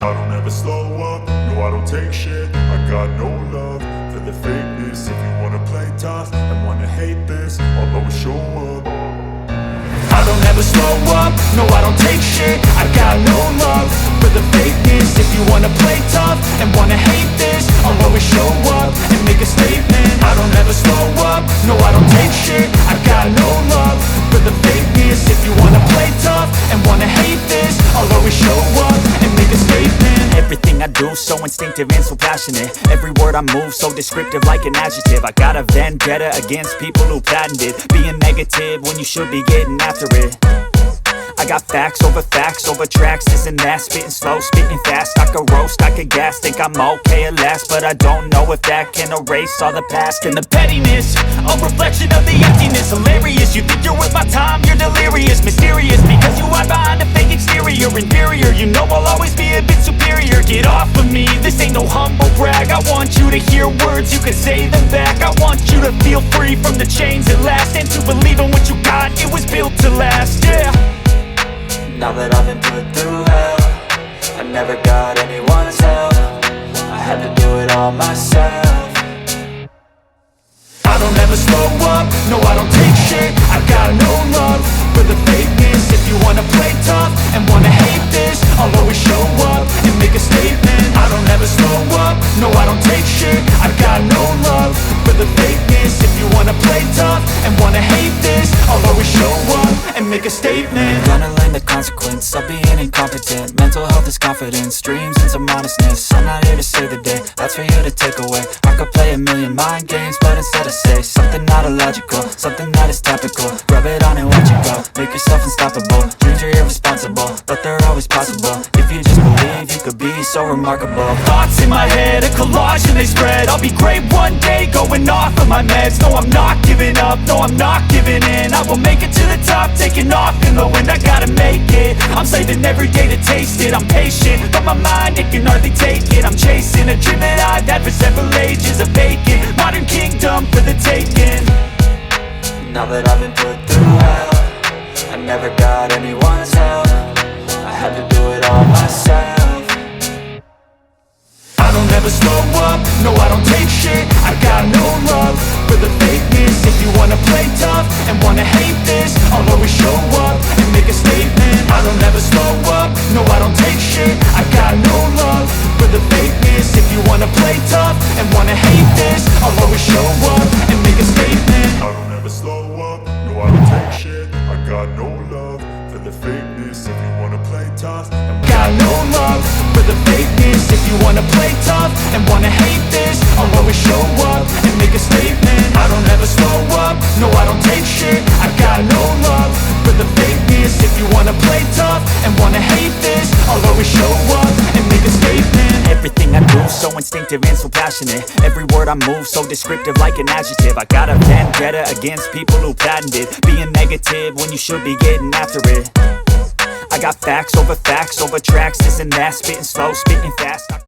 I don't ever slow up, no I don't take shit. I got no love for the fakeness. If you wanna play tough and wanna hate this, I'll always show up. I don't ever slow up, no I don't take shit. I got no love for the fakeness. If you wanna play tough and wanna hate this, I'll always show up and make a statement. I don't ever slow up, no I don't take shit. I got no love for the fakeness. If you wanna play tough and wanna hate this, I'll always show up and make a statement. Everything I do so instinctive and so passionate. Every word I move so descriptive like an adjective. I got a vendetta against people who patented being negative when you should be getting after it. I got facts over tracks, this and that. Spitting slow, spitting fast, I could roast, I could gas. Think I'm okay at last, but I don't know if that can erase all the past. And the pettiness, a reflection of the emptiness. Hilarious, you think you're worth my time, you're delirious. Mysterious, because you hide behind a fake exterior. Inferior, you know I'll always be a bit superior. Get off of me, this ain't no humble brag. I want you to hear words, you can say them back. I want you to feel free from the chains at last, and to believe in what you got, it was built to last, yeah. Now that I've been put through hell, I never got anyone's help. I had to do it all myself. I don't ever slow up, no I don't take shit. I got no love for the fakeness. If you wanna play tough and wanna hate this, I'll always show up and make a statement. I don't ever slow up, no I don't take shit. I got no love for the fakeness. If you wanna play tough and wanna hate this, I'll always show up and make a statement. Gonna learn the consequence of being incompetent. Mental health is confidence, dreams and some honestness. I'm not here to save the day, that's for you to take away. I could play a million mind games, but instead I say something not illogical, something that is topical. Rub it on and watch it go, make yourself unstoppable. Dreams are irresponsible, but they're always possible. If you just believe, you could be so remarkable. Thoughts in my head, a collage and they spread. I'll be great one day, going off of my meds. No I'm not giving up, no I'm not giving in. I will make it to the top, taking off in the wind. I gotta make it, I'm saving every day to taste it. I'm patient, but my mind, it can hardly take it. I'm chasing a dream that I've had for several ages. A vacant, modern kingdom for the taking. Now that I've been put through hell, I never got anyone's help. I had to do it all myself. I don't ever slow up, no I don't take shit. I got no love for the fakeness. If you wanna play tough and wanna hate this, I'll always show up and make a statement. I don't ever slow up, no I don't take shit. I got no love for the fakeness. If you wanna play tough and wanna hate this, I'll always show up and make a statement. I don't ever slow up, no I don't take shit. I got no love for the fakeness. If you wanna play tough and got no love for the fakeness. If you wanna play tough and wanna hate this, I'll always show up and make a statement. I don't ever slow up, no I don't take shit. I got no love for the fakeness. If you wanna play tough and wanna hate this, I'll always show up and make a statement. Everything I do so instinctive and so passionate. Every word I move so descriptive like an adjective. I got a vendetta against people who patented being negative when you should be getting after it. I got facts over tracks, this and that. Spitting slow, spitting fast.